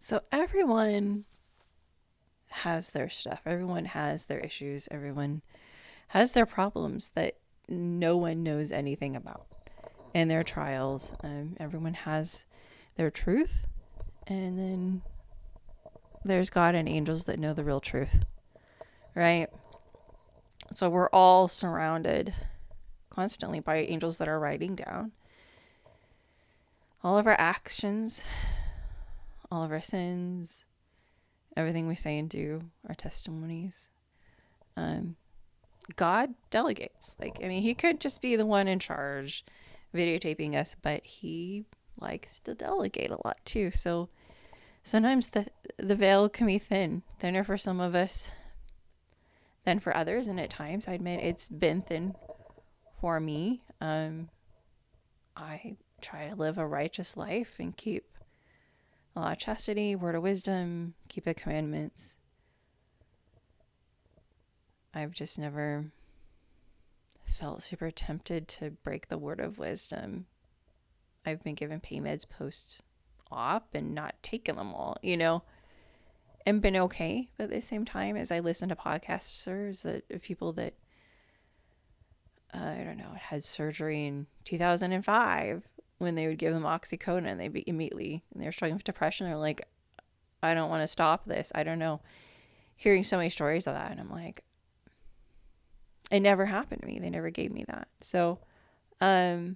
So everyone has their stuff. Everyone has their issues. Everyone has their problems that no one knows anything about, and their trials. Everyone has their truth, and then there's God and angels that know the real truth, right? So we're all surrounded constantly by angels that are writing down all of our actions, all of our sins, everything we say and do, our testimonies. God delegates. He could just be the one in charge videotaping us, but he likes to delegate a lot too. So sometimes the veil can be thinner for some of us than for others. And at times, I admit it's been thin for me. I try to live a righteous life and keep a lot of chastity, word of wisdom, keep the commandments. I've just never felt super tempted to break the word of wisdom. I've been given pain meds post-op and not taken them all, and been okay. But at the same time, as I listen to podcasters, that people that, had surgery in 2005, when they would give them oxycodone and they'd be immediately, and they were struggling with depression, they're like, I don't want to stop this. I don't know. Hearing so many stories of that, and I'm like, it never happened to me. They never gave me that. So, I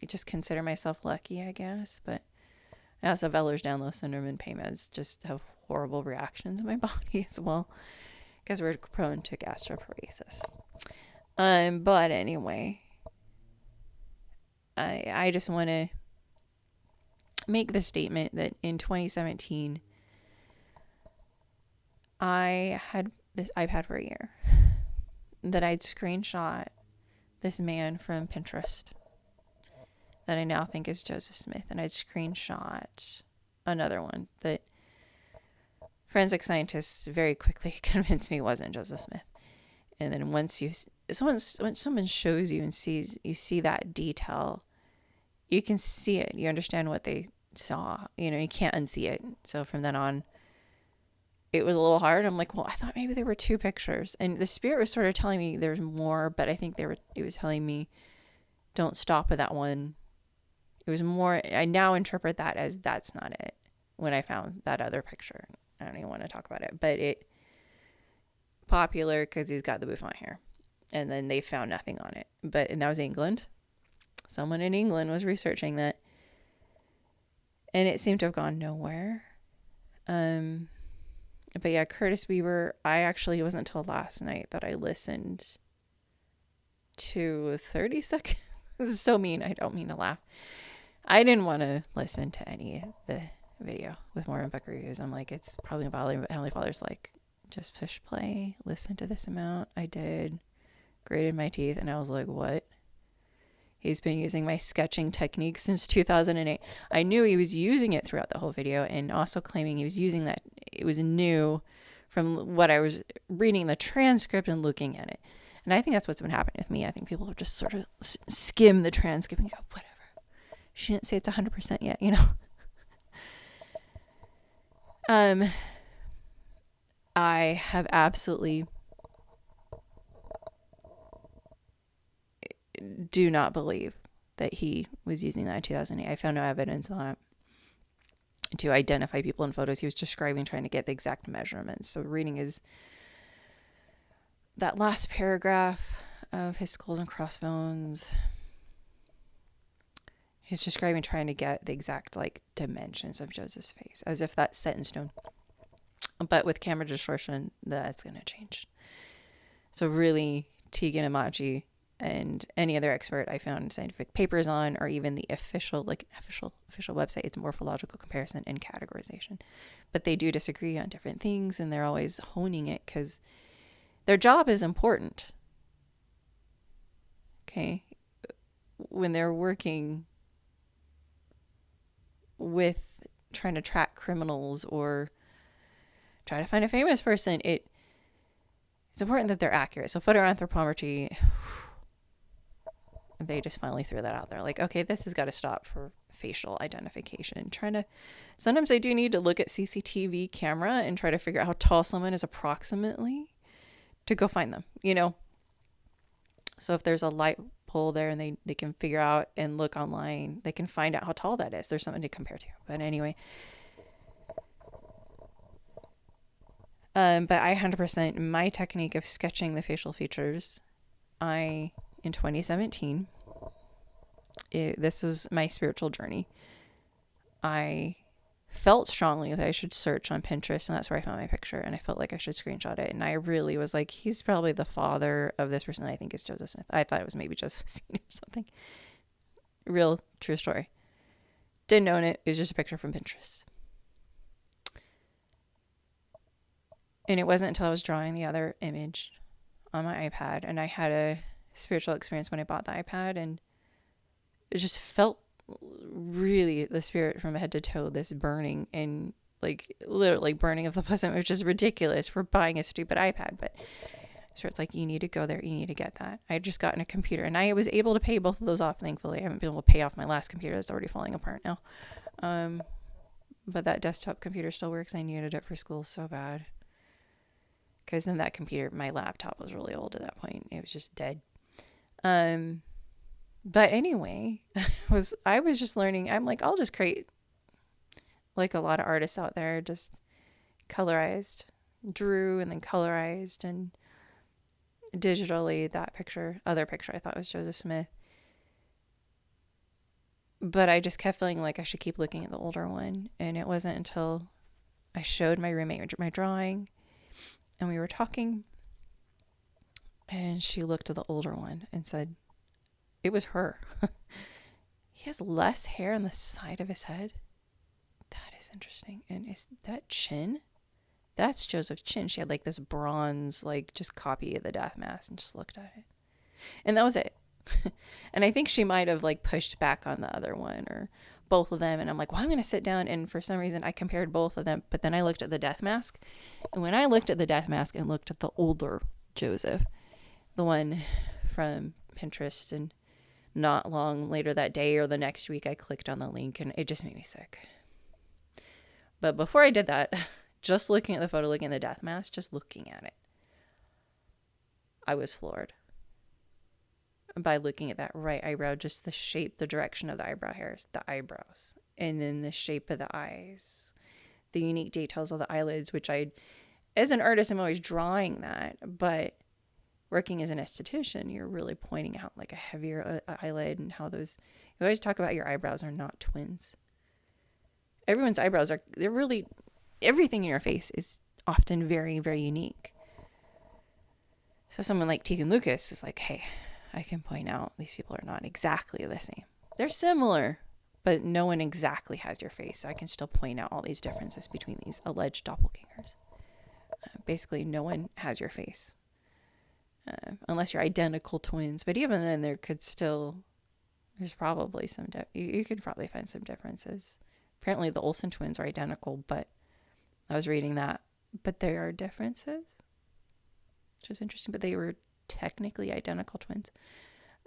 just consider myself lucky, I guess. But I also have Ehlers-Danlos syndrome, and pain meds just have horrible reactions in my body as well, because we're prone to gastroparesis. But anyway, I just want to make the statement that in 2017, I had this iPad for a year, that I'd screenshot this man from Pinterest that I now think is Joseph Smith, and I'd screenshot another one that forensic scientists very quickly convinced me wasn't Joseph Smith. And then when someone shows you and you see that detail, you can see it. You understand what they saw. You can't unsee it. So from then on, it was a little hard. I'm like, well, I thought maybe there were two pictures, and the Spirit was sort of telling me there's more, but I think it was telling me, don't stop at that one. It was more. I now interpret that as that's not it. When I found that other picture, I don't even want to talk about it, but it popular because he's got the bouffant hair, and then they found nothing on it. And that was England. Someone in England was researching that, and it seemed to have gone nowhere. But yeah, Curtis Weaver, it wasn't until last night that I listened to 30 seconds. This is so mean. I don't mean to laugh. I didn't want to listen to any of the video with Mormon book reviews. I'm like, it's probably bothering, but Heavenly Father's like, just push play, listen to this amount. I did, grated my teeth, and I was like, what? He's been using my sketching technique since 2008. I knew he was using it throughout the whole video, and also claiming he was using that. It was new from what I was reading the transcript and looking at it. And I think that's what's been happening with me. I think people just sort of skim the transcript and go, whatever. She didn't say it's 100% yet, I have absolutely do not believe that he was using that in 2008. I found no evidence of that to identify people in photos. He was describing, trying to get the exact measurements. So reading that last paragraph of his skulls and crossbones, he's describing, trying to get the exact dimensions of Joseph's face, as if that's set in stone. But with camera distortion, that's going to change. So really, Tegan Amachi and any other expert I found scientific papers on, or even the official website, it's morphological comparison and categorization. But they do disagree on different things, and they're always honing it because their job is important. Okay? When they're working with trying to track criminals or try to find a famous person, it's important that they're accurate. So photoanthropology, they just finally threw that out there. Like, okay, this has got to stop for facial identification. Sometimes I do need to look at CCTV camera and try to figure out how tall someone is approximately to go find them, So if there's a light pole there and they can figure out and look online, they can find out how tall that is. There's something to compare to. But anyway, but I 100%, my technique of sketching the facial features, in 2017, this was my spiritual journey. I felt strongly that I should search on Pinterest, and that's where I found my picture, and I felt like I should screenshot it, and I really was like, he's probably the father of this person I think is Joseph Smith. I thought it was maybe Joseph Sr. or something. Real true story. Didn't own it. It was just a picture from Pinterest. And it wasn't until I was drawing the other image on my iPad, and I had a spiritual experience when I bought the iPad, and it just felt really the spirit from head to toe, this burning, and like literally burning of the pleasant, which is ridiculous for buying a stupid iPad. But so it's like, you need to go there, you need to get that. I had just gotten a computer, and I was able to pay both of those off, thankfully. I haven't been able to pay off my last computer that's already falling apart now. But that desktop computer still works. I needed it for school so bad. Because then that computer, my laptop was really old at that point. It was just dead. But anyway, I was just learning. I'm like, I'll just create, like a lot of artists out there, just colorized, drew and then colorized and digitally that other picture I thought was Joseph Smith. But I just kept feeling like I should keep looking at the older one. And it wasn't until I showed my roommate my drawing and we were talking, and she looked at the older one and said, it was her. He has less hair on the side of his head. That is interesting. And is that chin? That's Joseph's chin. She had like this bronze, like just copy of the death mask, and just looked at it. And that was it. And I think she might have like pushed back on the other one or both of them. And I'm like, well, I'm going to sit down. And for some reason I compared both of them, but then I looked at the death mask. And when I looked at the death mask and looked at the older Joseph, the one from Pinterest, and not long later that day or the next week, I clicked on the link and it just made me sick. But before I did that, just looking at the photo, looking at the death mask, just looking at it, I was floored by looking at that right eyebrow, just the shape, the direction of the eyebrow hairs, the eyebrows, and then the shape of the eyes, the unique details of the eyelids, which as an artist, I'm always drawing that, but working as an esthetician, you're really pointing out like a heavier eyelid and how those, you always talk about your eyebrows are not twins. Everyone's eyebrows they're really, everything in your face is often very, very unique. So someone like Tegan Lucas is like, hey, I can point out these people are not exactly the same. They're similar, but no one exactly has your face. So I can still point out all these differences between these alleged doppelgangers. Basically, no one has your face. Unless you're identical twins. But even then, there's probably some, you could probably find some differences. Apparently the Olsen twins are identical, but I was reading that. But there are differences, which is interesting, but they were technically identical twins.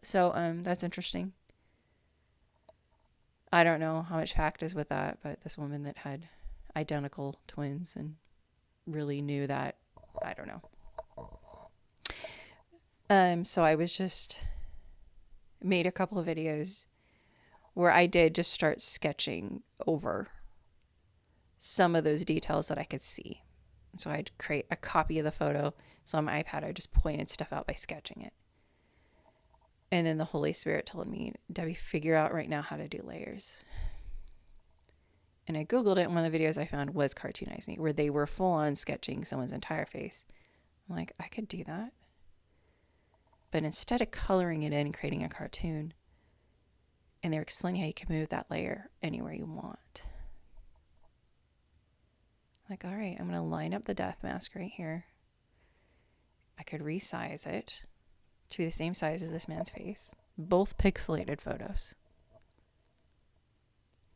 So that's interesting. I don't know how much fact is with that, but this woman that had identical twins and really knew that, I don't know. So I was just made a couple of videos where I did just start sketching over some of those details that I could see. So I'd create a copy of the photo. So on my iPad, I just pointed stuff out by sketching it. And then the Holy Spirit told me, Debbie, figure out right now how to do layers. And I Googled it, and one of the videos I found was Cartoonize Me, where they were full on sketching someone's entire face. I'm like, I could do that. But instead of coloring it in and creating a cartoon, and they're explaining how you can move that layer anywhere you want. Like, all right, I'm going to line up the death mask right here. I could resize it to be the same size as this man's face. Both pixelated photos.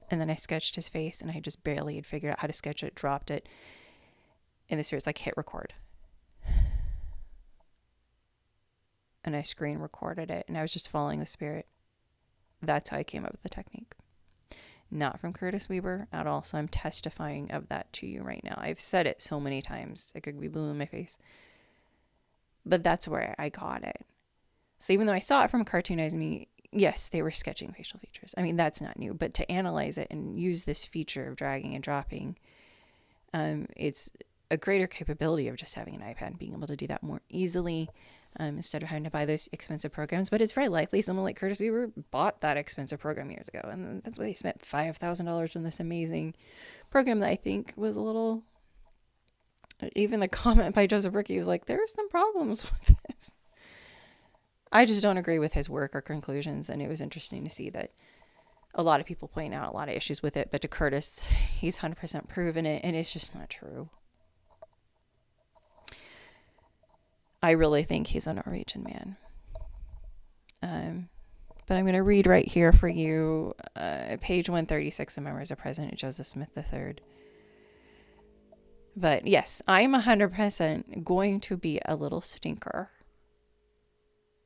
And then I sketched his face, and I just barely had figured out how to sketch it, dropped it. And this was like hit record. And I screen recorded it, and I was just following the spirit. That's how I came up with the technique. not from Curtis Weber at all. So I'm testifying of that to you right now. I've said it so many times. It could be blue in my face. But that's where I got it. So even though I saw it from Cartoonize Me, yes, they were sketching facial features. I mean, that's not new. But to analyze it and use this feature of dragging and dropping, it's a greater capability of just having an iPad and being able to do that more easily instead of having to buy those expensive programs. But it's very likely someone like Curtis Weber bought that expensive program years ago. And that's why they spent $5,000 on this amazing program that I think was a little... Even the comment by Joseph Rickey was like, there are some problems with this. I just don't agree with his work or conclusions. And it was interesting to see that a lot of people point out a lot of issues with it. But to Curtis, he's 100% proven it. And it's just not true. I really think he's a Norwegian man. But I'm going to read right here for you, page 136 of Memoirs of President Joseph Smith III. But yes, I'm 100% going to be a little stinker.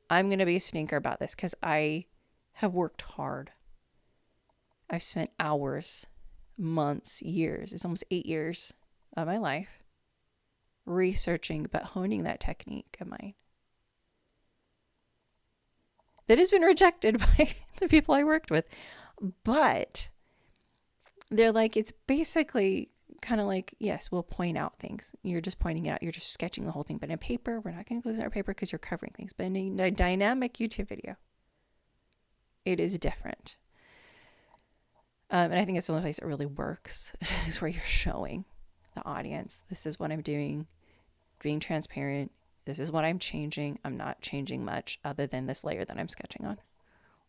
I'm going to be a stinker about this because I have worked hard. I've spent hours, months, years. It's almost 8 years of my life researching, but honing that technique of mine that has been rejected by the people I worked with. But they're like, it's basically kind of like, yes, we'll point out things. You're just pointing it out. You're just sketching the whole thing. But in paper, we're not going to close our paper because you're covering things. But in a dynamic YouTube video, it is different. And I think it's the only place it really works is where you're showing the audience, this is what I'm doing, being transparent. This is what I'm changing. I'm not changing much other than this layer that I'm sketching on.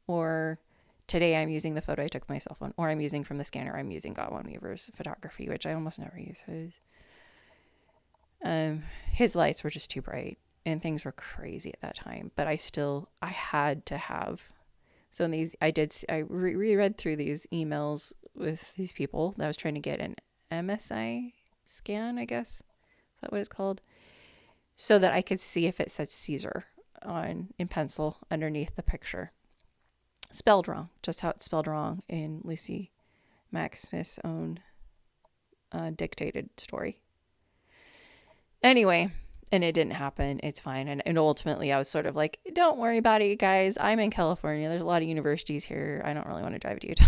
Or today I'm using the photo I took with my cell phone, or I'm using from the scanner. I'm using Godwin Weaver's photography, which I almost never use his lights were just too bright and things were crazy at that time. But I had to have. So in these, I reread through these emails with these people that I was trying to get an MSI scan, I guess. Is that what it's called? So that I could see if it said Caesar in pencil underneath the picture. Spelled wrong, just how it's spelled wrong in Lucy Mack Smith's own dictated story. Anyway, and it didn't happen. It's fine. And ultimately, I was sort of like, don't worry about it, you guys. I'm in California. There's a lot of universities here. I don't really want to drive to Utah.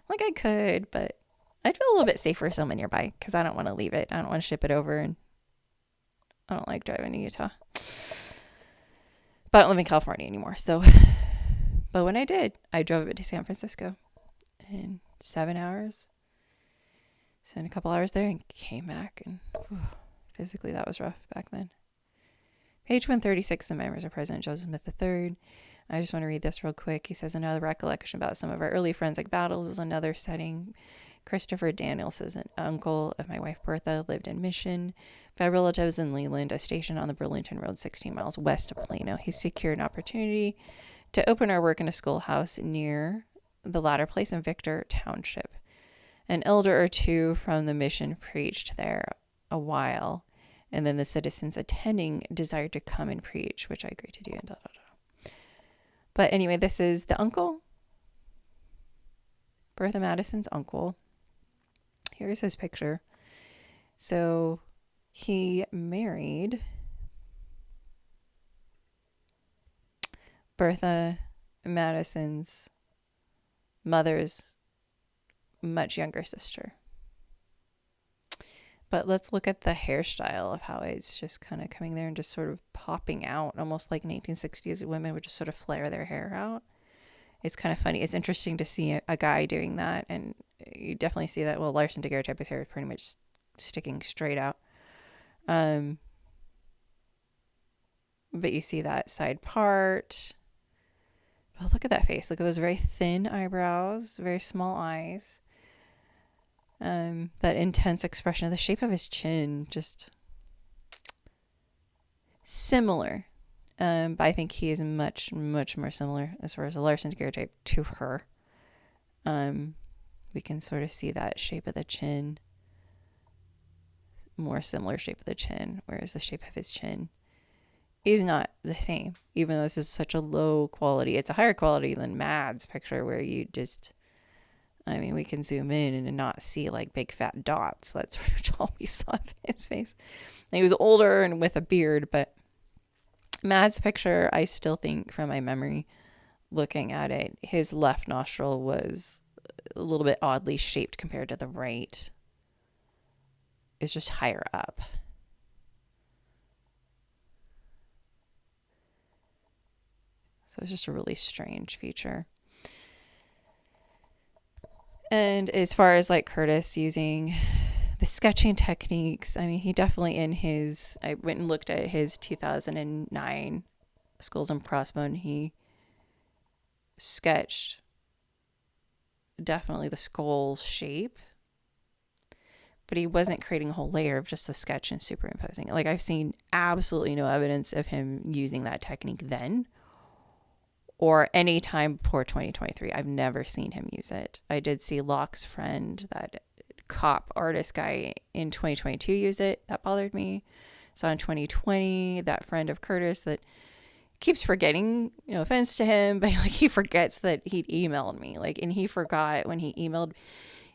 Like, I could, but I'd feel a little bit safer if someone nearby because I don't want to leave it. I don't want to ship it over, and I don't like driving to Utah. But I don't live in California anymore. So, but when I did, I drove it to San Francisco in 7 hours. Spent a couple hours there and came back, and physically that was rough back then. Page 136, the Memoirs of President Joseph Smith III. I just want to read this real quick. He says, another recollection about some of our early forensic battles was another setting. Christopher Danielson, an uncle of my wife Bertha, lived in Mission. I have relatives in Leland, a station on the Burlington Road 16 miles west of Plano. He secured an opportunity to open our work in a schoolhouse near the latter place in Victor Township. An elder or two from the mission preached there a while, and then the citizens attending desired to come and preach, which I agreed to do. And But anyway, this is the uncle, Bertha Madison's uncle. Here's his picture. So he married Bertha Madison's mother's much younger sister. But let's look at the hairstyle of how it's just kind of coming there and just sort of popping out, almost like 1960s women would just sort of flare their hair out. It's kind of funny. It's interesting to see a guy doing that, and you definitely see that. Well, Larson daguerreotype, his hair is pretty much sticking straight out. But you see that side part. But look at that face. Look at those very thin eyebrows, very small eyes. That intense expression of the shape of his chin, just similar. But I think he is much, much more similar as far as the Larson daguerreotype to her. We can sort of see that shape of the chin, more similar shape of the chin, whereas the shape of his chin is not the same, even though this is such a low quality. It's a higher quality than Mad's picture, where you just I mean, we can zoom in and not see like big fat dots. That's pretty much all we saw of his face. And he was older and with a beard, but Matt's picture, I still think from my memory, looking at it, his left nostril was a little bit oddly shaped compared to the right. It's just higher up. So it's just a really strange feature. And as far as like Curtis using the sketching techniques, I mean, he definitely I went and looked at his 2009 Skulls and Crossbones. He sketched definitely the skull shape, but he wasn't creating a whole layer of just the sketch and superimposing it. Like, I've seen absolutely no evidence of him using that technique then or any time before 2023. I've never seen him use it. I did see Locke's friend, that cop artist guy, in 2022 use it. That bothered me. So in 2020, that friend of Curtis that keeps forgetting, no offense to him, but like he forgets that he'd emailed me. Like, and he forgot when he emailed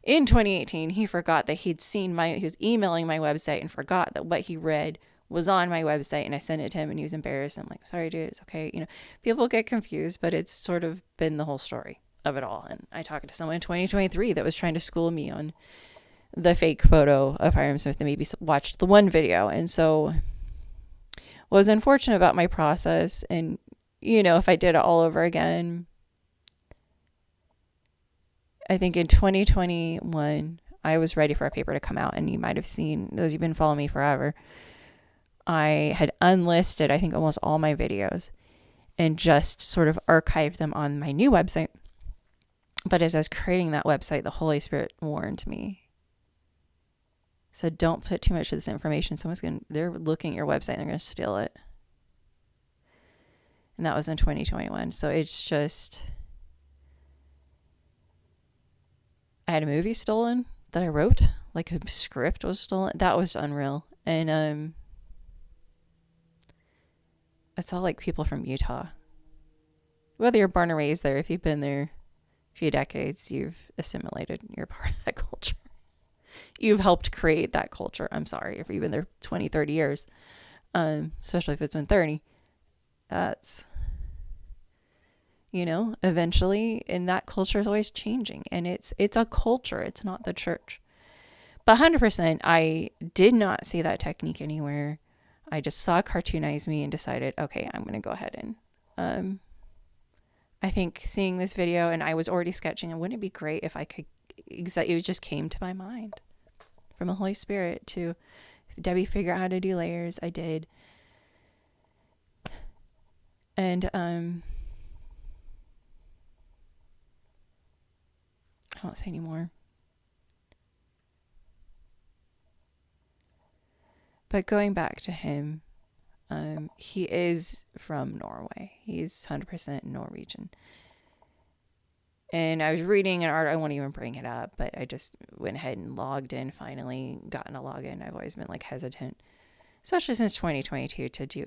in 2018, he forgot that he was emailing my website and forgot that what he read was on my website, and I sent it to him and he was embarrassed. I'm like, sorry, dude, it's okay. You know, people get confused, but it's sort of been the whole story of it all. And I talked to someone in 2023 that was trying to school me on the fake photo of Hiram Smith and maybe watched the one video. And so what was unfortunate about my process, and, you know, if I did it all over again, I think in 2021, I was ready for a paper to come out, and you might have seen, those who've been following me forever, I had unlisted, I think, almost all my videos and just sort of archived them on my new website. But as I was creating that website, the Holy Spirit warned me. So don't put too much of this information. They're looking at your website and they're going to steal it. And that was in 2021. So it's just, I had a movie stolen that I wrote, like a script was stolen. That was unreal. And it's all like people from Utah. Whether you're born or raised there, if you've been there a few decades, you've assimilated. You're part of that culture. You've helped create that culture. I'm sorry if you've been there 20, 30 years, especially if it's been 30. That's, you know, eventually, and that culture is always changing, and it's a culture. It's not the church. But 100%, I did not see that technique anywhere. I just saw Cartoonize Me and decided, okay, I'm going to go ahead and, I think seeing this video, and I was already sketching, and wouldn't it be great if I could, it just came to my mind from the Holy Spirit to, Debbie, figure out how to do layers. I did. And, I won't say anymore. But going back to him, he is from Norway. He's 100% Norwegian. And I was reading an article, I won't even bring it up, but I just went ahead and logged in, finally gotten a login. I've always been like hesitant, especially since 2022, to do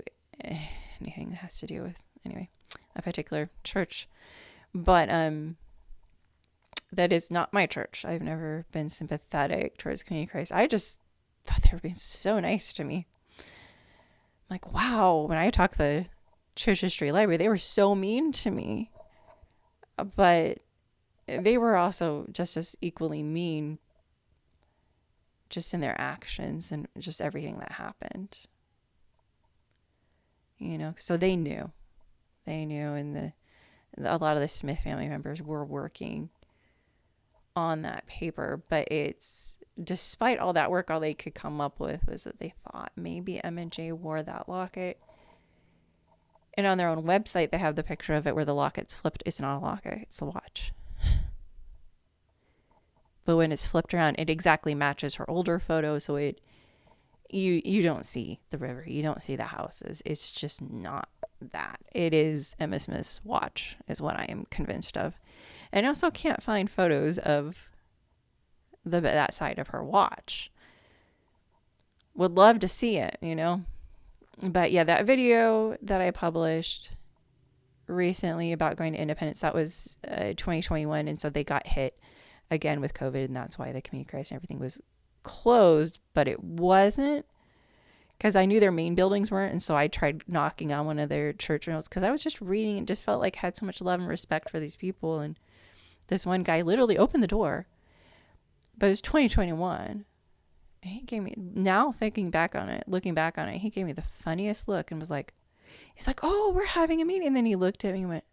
anything that has to do with, anyway, a particular church. But that is not my church. I've never been sympathetic towards Community Christ. I just thought they were being so nice to me. Like, wow, when I talked the church history library, they were so mean to me. But they were also just as equally mean just in their actions and just everything that happened. You know, so they knew. And a lot of the Smith family members were working on that paper, but it's, despite all that work, all they could come up with was that they thought maybe M&J wore that locket. And on their own website, they have the picture of it where the locket's flipped. It's not a locket, it's a watch. But when it's flipped around, it exactly matches her older photo. So you don't see the river, you don't see the houses. It's just not that. It is Emma Smith's watch, is what I am convinced of. And I also can't find photos of that side of her watch. Would love to see it, you know. But yeah, that video that I published recently about going to Independence, that was 2021, and so they got hit. again with COVID, and that's why the community Christ and everything was closed, but it wasn't, because I knew their main buildings weren't, and so I tried knocking on one of their church windows because I was just reading and just felt like I had so much love and respect for these people. And this one guy literally opened the door, but it was 2021. And he gave me, now looking back on it, he gave me the funniest look and was like, he's like, oh, we're having a meeting. And then he looked at me and went,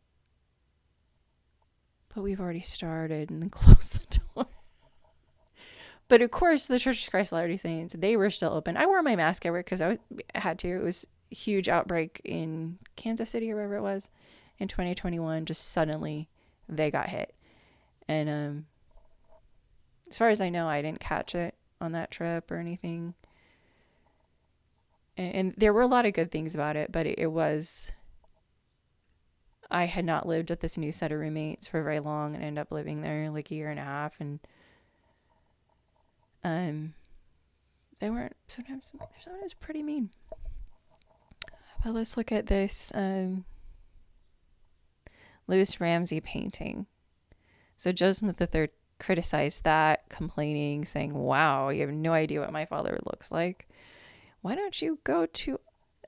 but we've already started, and then closed the door. But of course, the Church of Christ of Latter-day Saints, they were still open. I wore my mask everywhere because I had to. It was a huge outbreak in Kansas City or wherever it was in 2021. Just suddenly they got hit. And as far as I know, I didn't catch it on that trip or anything. And there were a lot of good things about it, but it was, I had not lived with this new set of roommates for very long and ended up living there like a year and a half. And they weren't, sometimes pretty mean. But let's look at this Louis Ramsey painting. So Joseph III criticized that, complaining, saying, wow, you have no idea what my father looks like. Why don't you go to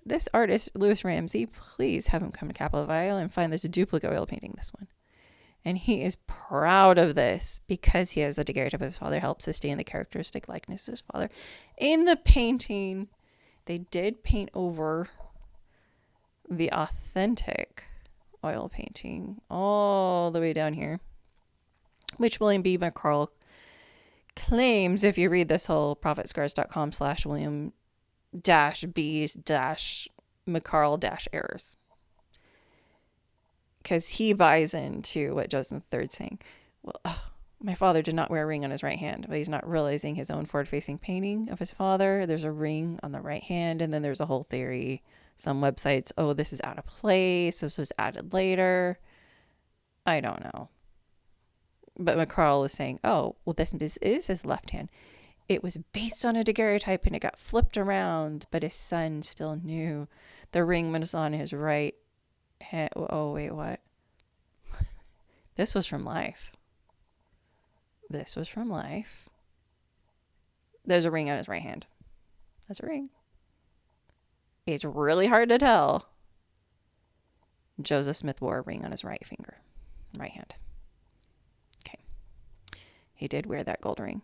this artist, Louis Ramsey? Please have him come to Capitol Hill and find this duplicate oil painting, this one. And he is proud of this because he has the daguerreotype of his father, helps sustain the characteristic likeness of his father. In the painting, they did paint over the authentic oil painting all the way down here, which William B. McCarl claims, if you read this whole prophetScars.com/William-B-McCarl-errors. Because he buys into what Joseph III is saying. Well, my father did not wear a ring on his right hand, but he's not realizing his own forward-facing painting of his father. There's a ring on the right hand, and then there's a whole theory. Some websites, oh, this is out of place. This was added later. I don't know. But McCarl is saying, oh, well, this is his left hand. It was based on a daguerreotype, and it got flipped around, but his son still knew the ring was on his right. Oh, wait, what? This was from Life. There's a ring on his right hand. That's a ring. It's really hard to tell. Joseph Smith wore a ring on his right hand. Okay. He did wear that gold ring.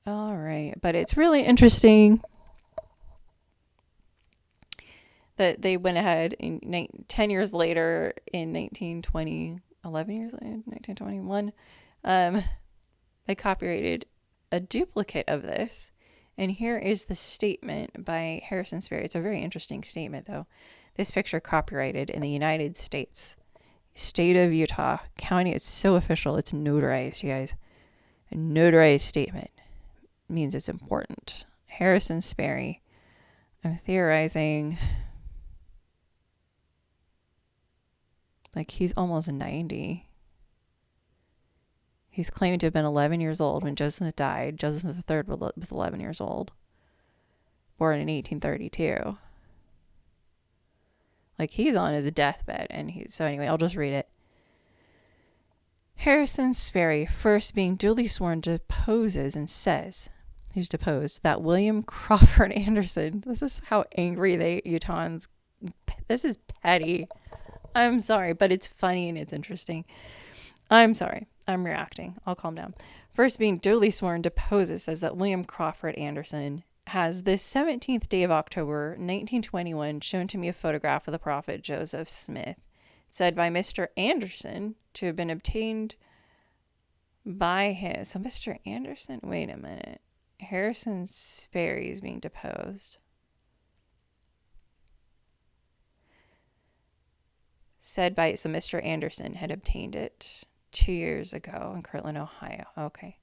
All right. But it's really interesting that they went ahead in 10 years later in 11 years later, 1921, they copyrighted a duplicate of this. And here is the statement by Harrison Sperry. It's a very interesting statement, though. This picture copyrighted in the United States, state of Utah, county. It's so official. It's notarized, you guys. A notarized statement means it's important. Harrison Sperry. I'm theorizing like he's almost 90. He's claimed to have been 11 years old when Joseph died. Joseph III was 11 years old. Born in 1832. Like, he's on his deathbed. So anyway, I'll just read it. Harrison Sperry, first being duly sworn, deposes and says, who's deposed, that William Crawford Anderson, this is how angry Utahns, this is petty. I'm sorry, but it's funny and it's interesting. I'm sorry. I'm reacting. I'll calm down. First being duly sworn, deposes, says that William Crawford Anderson has this 17th day of October, 1921, shown to me a photograph of the prophet Joseph Smith, said by Mr. Anderson to have been obtained by his. So Mr. Anderson, wait a minute. Harrison Sperry is being deposed. So Mr. Anderson had obtained it 2 years ago in Kirtland, Ohio. Okay.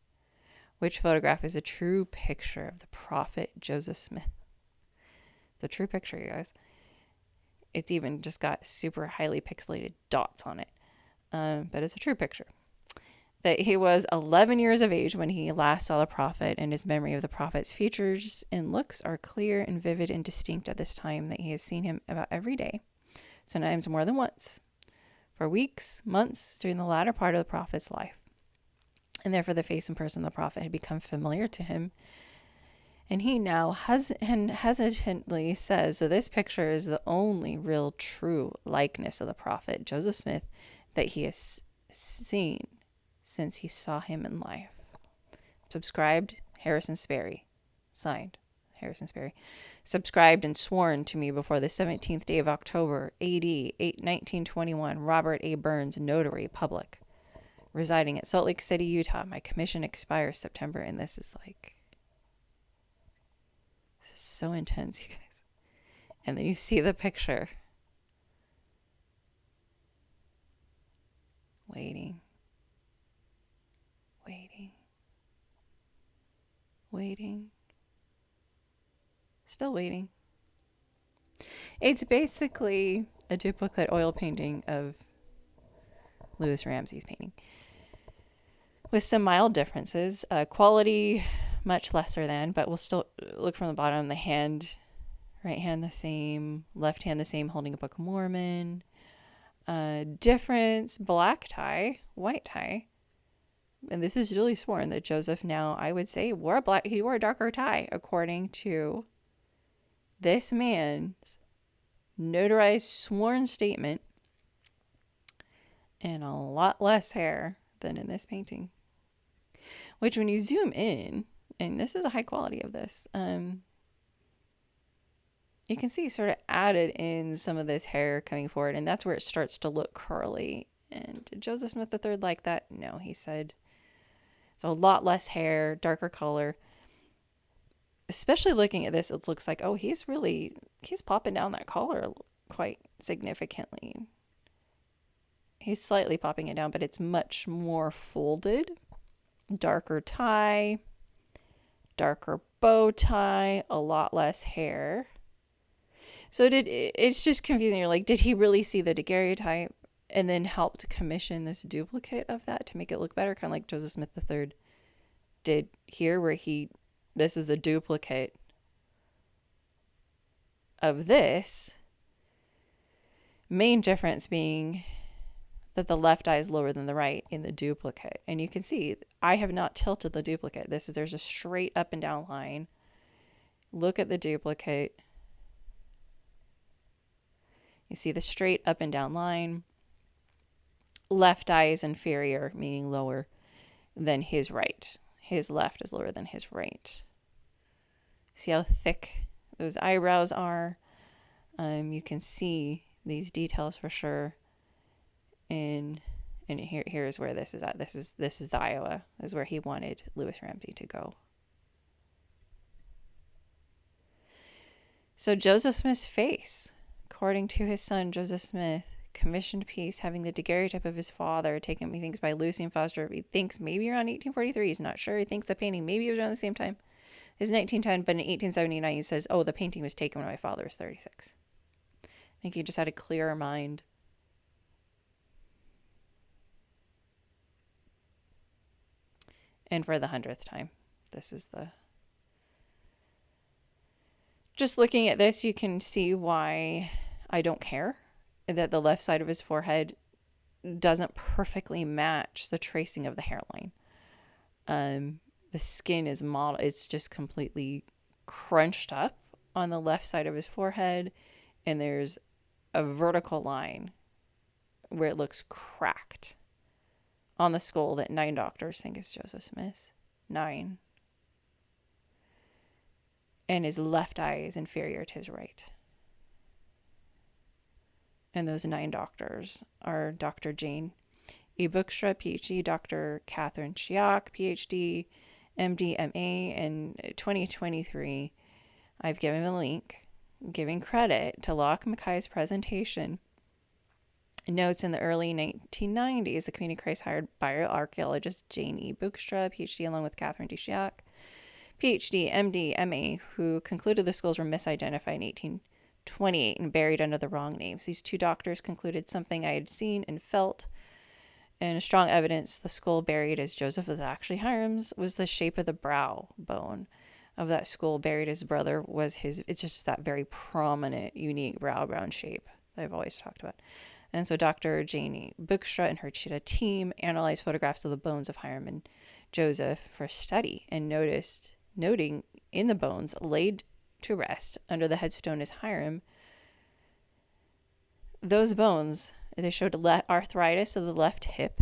Which photograph is a true picture of the prophet Joseph Smith? It's a true picture, you guys. It's even just got super highly pixelated dots on it. But it's a true picture. That he was 11 years of age when he last saw the prophet, and his memory of the prophet's features and looks are clear and vivid and distinct at this time, that he has seen him about every day sometimes more than once, for weeks, months during the latter part of the prophet's life. And therefore the face and person of the prophet had become familiar to him. And he now hesitantly says that this picture is the only real true likeness of the prophet Joseph Smith that he has seen since he saw him in life. Subscribed, Harrison Sperry. Signed, Harrison Sperry. Subscribed and sworn to me before the 17th day of October, A.D. 1921, Robert A. Burns, Notary Public, residing at Salt Lake City, Utah. My commission expires September, and this is so intense, you guys. And then you see the picture. Waiting. Still waiting. It's basically a duplicate oil painting of Louis Ramsey's painting, with some mild differences. Quality much lesser than, but we'll still look from the bottom. The hand, right hand the same, left hand the same, holding a Book of Mormon. Difference, black tie, white tie. And this is really sworn that Joseph now, I would say, he wore a darker tie, according to this man's notarized sworn statement, and a lot less hair than in this painting. Which, when you zoom in, and this is a high quality of this, you can see sort of added in some of this hair coming forward, and that's where it starts to look curly. And did Joseph Smith III like that? No, he said. So a lot less hair, darker color. Especially looking at this, it looks like, oh, he's popping down that collar quite significantly. He's slightly popping it down, but it's much more folded. Darker tie, darker bow tie, a lot less hair. So it's just confusing. You're like, did he really see the daguerreotype and then help to commission this duplicate of that to make it look better? Kind of like Joseph Smith III did here, where this is a duplicate of this. Main difference being that the left eye is lower than the right in the duplicate. And you can see, I have not tilted the duplicate. There's a straight up and down line. Look at the duplicate. You see the straight up and down line. Left eye is inferior, meaning lower than his right. His left is lower than his right. See how thick those eyebrows are? You can see these details for sure. And here's where this is at. This is the Iowa. This is where he wanted Louis Ramsey to go. So Joseph Smith's face, according to his son Joseph Smith, commissioned piece having the daguerreotype of his father, taken, he thinks, by Lucien Foster. He thinks maybe around 1843. He's not sure. He thinks the painting maybe was around the same time. It's 1910, but in 1879 he says, oh, the painting was taken when my father was 36. I think he just had a clearer mind. And for the 100th time, this is just looking at this, you can see why I don't care that the left side of his forehead doesn't perfectly match the tracing of the hairline. The skin is it's just completely crunched up on the left side of his forehead, and there's a vertical line where it looks cracked on the skull that 9 doctors think is Joseph Smith. 9. And his left eye is inferior to his right. And those 9 doctors are Dr. Jane E. Boekstra, PhD, Dr. Catherine Chiak, PhD, MD, MA. In 2023, I've given a link giving credit to Locke Mackay's presentation. Notes in the early 1990s, the Community Christ hired bioarchaeologist Jane E. Boekstra, PhD, along with Catherine D. Chiak, PhD, MD, MA, who concluded the skulls were misidentified in 1828 and buried under the wrong names. These 2 doctors concluded something I had seen and felt, and strong evidence the skull buried as Joseph was actually Hiram's was the shape of the brow bone of that skull buried his brother was his. It's just that very prominent, unique brow bone shape. that I've always talked about. And so Dr. Janie Bookstra and her Cheetah team analyzed photographs of the bones of Hiram and Joseph for study, and noting in the bones laid to rest under the headstone as Hiram, those bones, they showed arthritis of the left hip,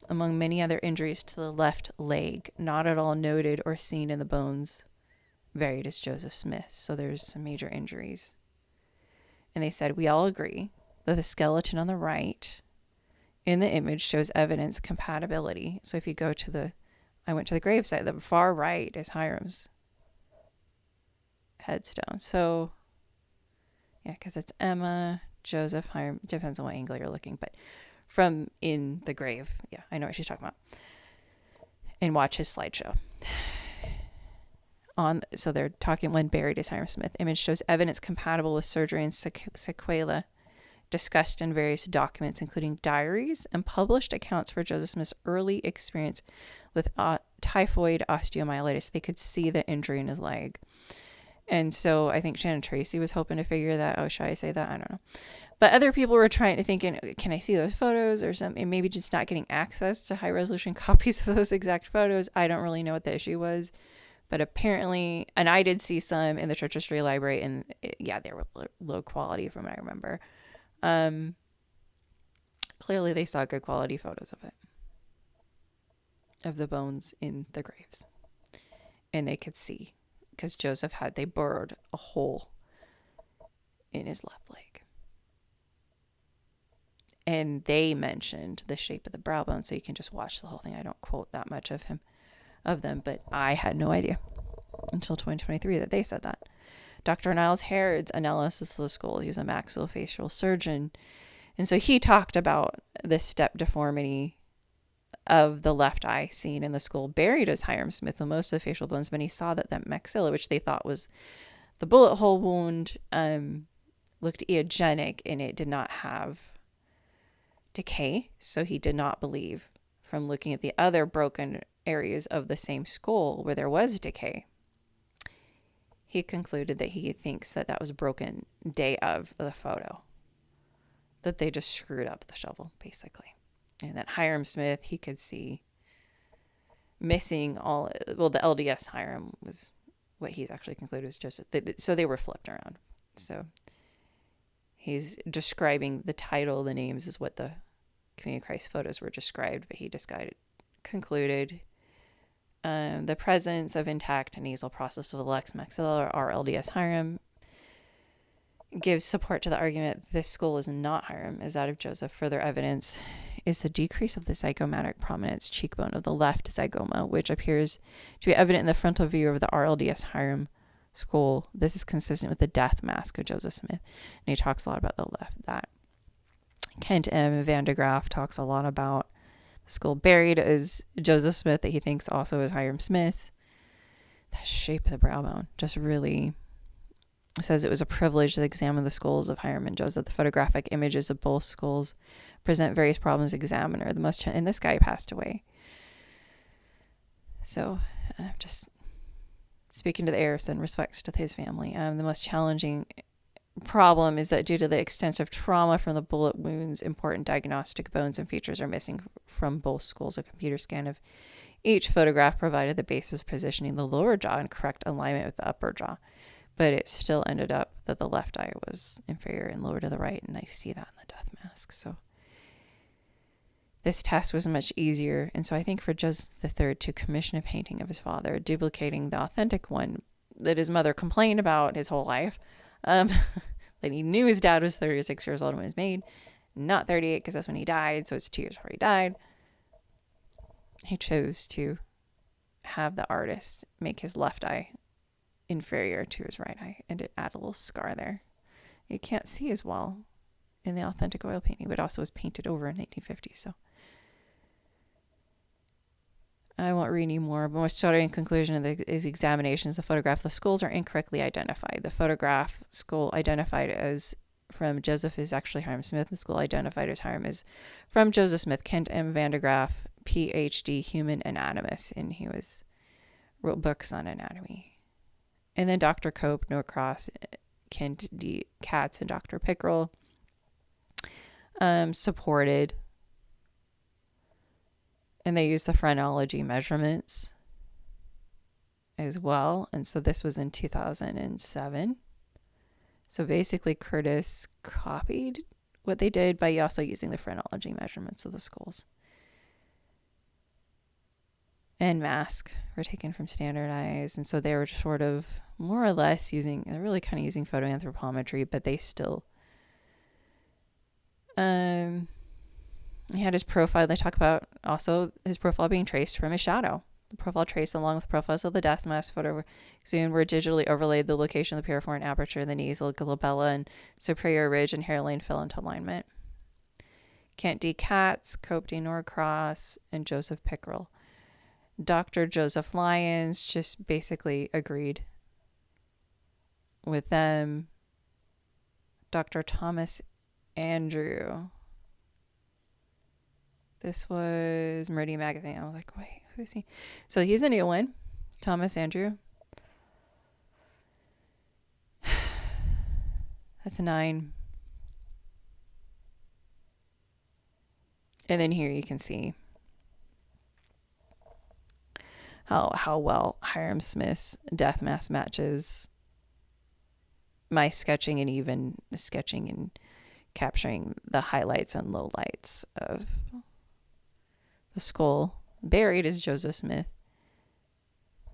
among many other injuries to the left leg, not at all noted or seen in the bones buried as Joseph Smith. So there's some major injuries. And they said, we all agree that the skeleton on the right in the image shows evidence compatibility. So if you go to I went to the gravesite, the far right is Hiram's headstone. So yeah, because it's Emma, Joseph, Hiram, depends on what angle you're looking, but from in the grave. Yeah, I know what she's talking about. And watch his slideshow. So they're talking when buried as Hiram Smith. Image shows evidence compatible with surgery and sequela discussed in various documents, including diaries and published accounts for Joseph Smith's early experience with typhoid osteomyelitis. They could see the injury in his leg. And so I think Shannon Tracy was hoping to figure that. Oh, should I say that? I don't know. But other people were thinking, can I see those photos or something? And maybe just not getting access to high resolution copies of those exact photos. I don't really know what the issue was. But apparently, and I did see some in the Church History Library, and yeah, they were low quality from what I remember. Clearly they saw good quality photos of it, of the bones in the graves. And they could see, because they burrowed a hole in his left leg. And they mentioned the shape of the brow bone, so you can just watch the whole thing. I don't quote that much of them, but I had no idea until 2023 that they said that. Dr. Niles Herod's analysis of the skull, he's a maxillofacial surgeon, and so he talked about the step deformity of the left eye seen in the skull buried as Hiram Smith with most of the facial bones, but he saw that maxilla, which they thought was the bullet hole wound, looked eogenic, and it did not have decay, so he did not believe, from looking at the other broken areas of the same skull where there was decay, he concluded that he thinks that was broken day of the photo, that they just screwed up the shovel, basically. And that Hiram Smith, he could see missing the LDS Hiram was what he's actually concluded was just, so they were flipped around. So he's describing the title, the names is what the Community of Christ photos were described, but he concluded the presence of intact nasal process of the lex maxilla or LDS Hiram gives support to the argument this skull is not Hiram, is that of Joseph. Further evidence is the decrease of the zygomatic prominence cheekbone of the left zygoma, which appears to be evident in the frontal view of the RLDS Hiram skull. This is consistent with the death mask of Joseph Smith, and he talks a lot about that. Kent M. Van de Graaf talks a lot about the skull buried as Joseph Smith that he thinks also is Hiram Smith. That shape of the brow bone just really says it was a privilege to examine the skulls of Hiram and Joseph. The photographic images of both skulls present various problems. Examiner, and this guy passed away. So, just speaking to the heirs and respects to his family. The most challenging problem is that due to the extensive trauma from the bullet wounds, important diagnostic bones and features are missing from both skulls. A computer scan of each photograph provided the basis of positioning the lower jaw in correct alignment with the upper jaw, but it still ended up that the left eye was inferior and lower to the right, and I see that in the death mask. So this test was much easier, and so I think for Joseph III to commission a painting of his father, duplicating the authentic one that his mother complained about his whole life, that he knew his dad was 36 years old when it was made, not 38 because that's when he died, so it's 2 years before he died. He chose to have the artist make his left eye inferior to his right eye and to add a little scar there. You can't see as well in the authentic oil painting, but also was painted over in 1950. So I won't read any more, but most starting conclusion of his examinations, the photograph of the skulls are incorrectly identified. The photograph skull identified as from Joseph is actually Hiram Smith. The skull identified as Hiram is from Joseph Smith. Kent M. Van de Graaf, PhD, human anatomist, and he wrote books on anatomy. And then Dr. Cope, Norcross, Kent D. Katz, and Dr. Pickrell supported. And they used the phrenology measurements as well. And so this was in 2007. So basically Curtis copied what they did by also using the phrenology measurements of the skulls. And masks were taken from standardized. And so they were sort of more or less they're really kind of using photoanthropometry, but they still, he had his profile. They talk about also his profile being traced from his shadow. The profile trace, along with profiles of the death mask photo exhumed, were digitally overlaid. The location of the piriform aperture, the nasal glabella, and superior ridge and hairline fell into alignment. Kent D. Katz, Cope D. Norcross, and Joseph Pickrell. Dr. Joseph Lyons just basically agreed with them. Dr. Thomas Andrew. This was Meridian Magazine. I was like, wait, who is he? So he's a new one. Thomas Andrew. That's a 9. And then here you can see how well Hiram Smith's death mask matches my sketching, and even sketching and capturing the highlights and lowlights of the skull. Buried is Joseph Smith.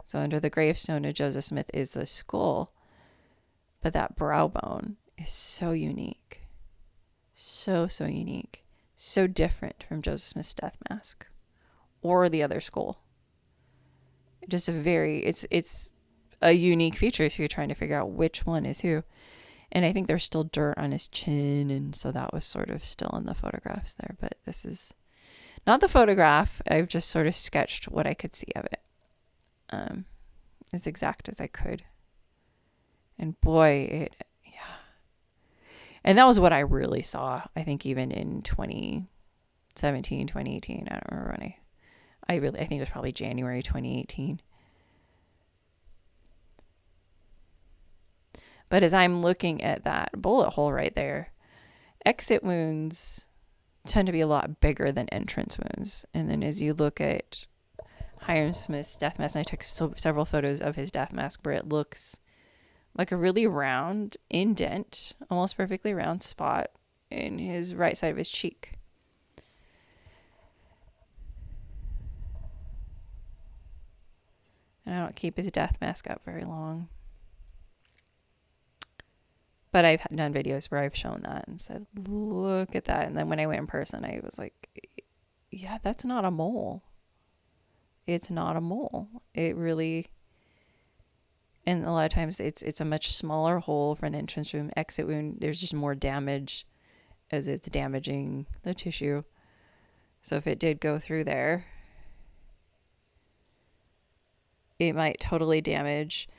So under the gravestone of Joseph Smith is the skull. But that brow bone is so unique. So unique. So different from Joseph Smith's death mask or the other skull. Just it's a unique feature if you're trying to figure out which one is who. And I think there's still dirt on his chin, and so that was sort of still in the photographs there. But this is not the photograph. I've just sort of sketched what I could see of it, as exact as I could. And boy, and that was what I really saw, I think, even in 2017, 2018. I don't remember when I think it was probably January 2018. But as I'm looking at that bullet hole right there, exit wounds tend to be a lot bigger than entrance wounds. And then as you look at Hiram Smith's death mask, and I took several photos of his death mask where it looks like a really round indent, almost perfectly round spot in his right side of his cheek. And I don't keep his death mask up very long. But I've done videos where I've shown that and said, look at that. And then when I went in person, I was like, yeah, that's not a mole. It's not a mole. It really, and a lot of times it's a much smaller hole for an entrance wound. Exit wound, there's just more damage as it's damaging the tissue. So if it did go through there, it might totally damage,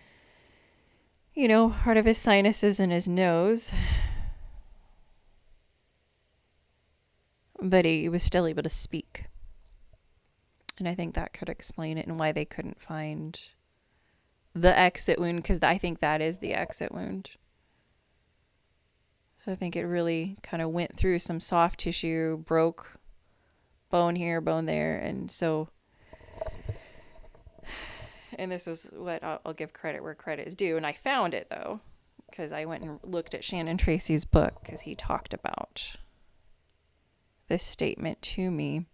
part of his sinuses and his nose. But he was still able to speak. And I think that could explain it and why they couldn't find the exit wound, because I think that is the exit wound. So I think it really kind of went through some soft tissue, broke bone here, bone there. And so, and this was what I'll give credit where credit is due. And I found it, though, because I went and looked at Shannon Tracy's book, because he talked about this statement to me.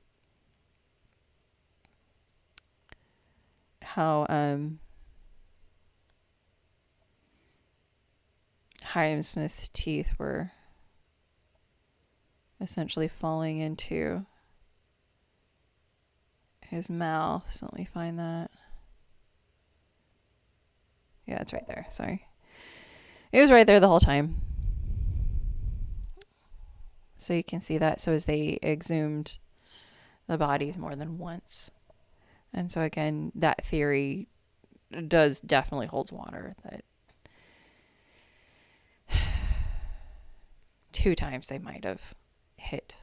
How Hiram Smith's teeth were essentially falling into his mouth. So let me find that. Yeah, it's right there. Sorry. It was right there the whole time. So you can see that. So as they exhumed the bodies more than once. And so again, that theory definitely holds water, that 2 times they might have hit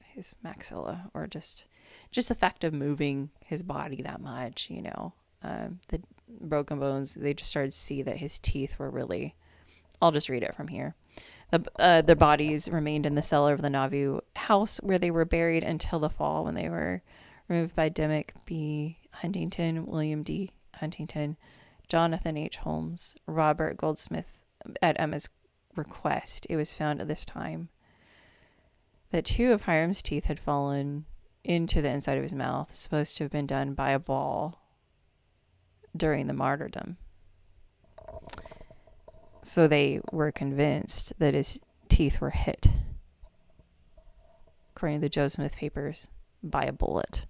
his maxilla, or just the fact of moving his body that much, the broken bones, they just started to see that his teeth were really, I'll just read it from here. The bodies remained in the cellar of the Nauvoo house, where they were buried until the fall, when they were removed by Dimmick B. Huntington, William D. Huntington, Jonathan H. Holmes, Robert Goldsmith. At Emma's request, it was found at this time that 2 of Hiram's teeth had fallen into the inside of his mouth, supposed to have been done by a ball during the martyrdom. So they were convinced that his teeth were hit, according to the Joe Smith papers, by a bullet.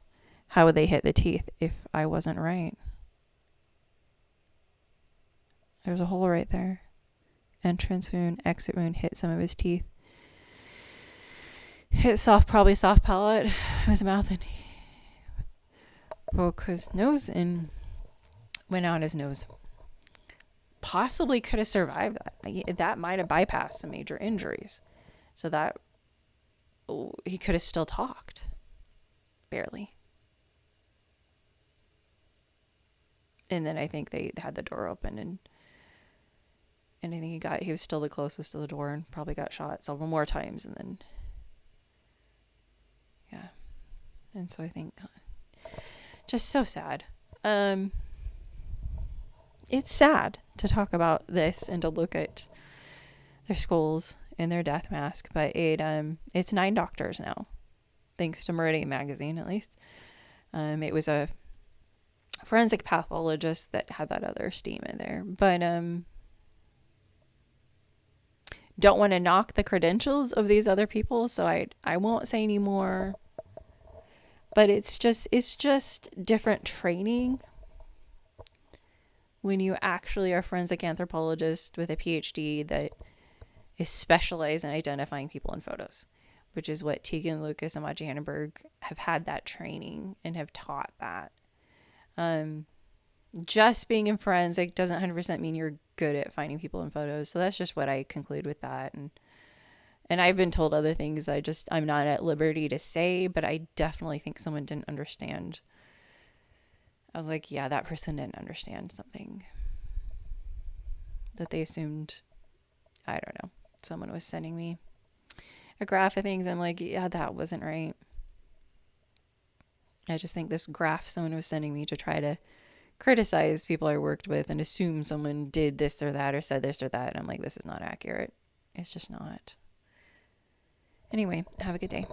How would they hit the teeth if I wasn't right? There's a hole right there. Entrance wound, exit wound, hit some of his teeth. Hit probably soft palate, his mouth, and broke his nose and went out his nose. Possibly could have survived that. That might have bypassed some major injuries. So that he could have still talked. Barely. And then I think they had the door open, and I think he was still the closest to the door and probably got shot several more times. And then, yeah. And so I think just so sad. It's sad to talk about this and to look at their skulls and their death mask, but it's 9 doctors now, thanks to Meridian Magazine, at least. It was a forensic pathologist that had that other steam in there, but don't want to knock the credentials of these other people, so I won't say any more. But it's just different training when you actually are a forensic anthropologist with a PhD that is specialized in identifying people in photos, which is what Tegan Lucas and Maji Hannenberg have had that training and have taught that. Just being in forensic doesn't 100% mean you're good at finding people in photos. So that's just what I conclude with that. And I've been told other things that I'm not at liberty to say, but I definitely think someone didn't understand. I was like, yeah, that person didn't understand something that they assumed. I don't know. Someone was sending me a graph of things. I'm like, yeah, that wasn't right. I just think this graph someone was sending me to try to criticize people I worked with and assume someone did this or that or said this or that. And I'm like, this is not accurate. It's just not. Anyway, have a good day.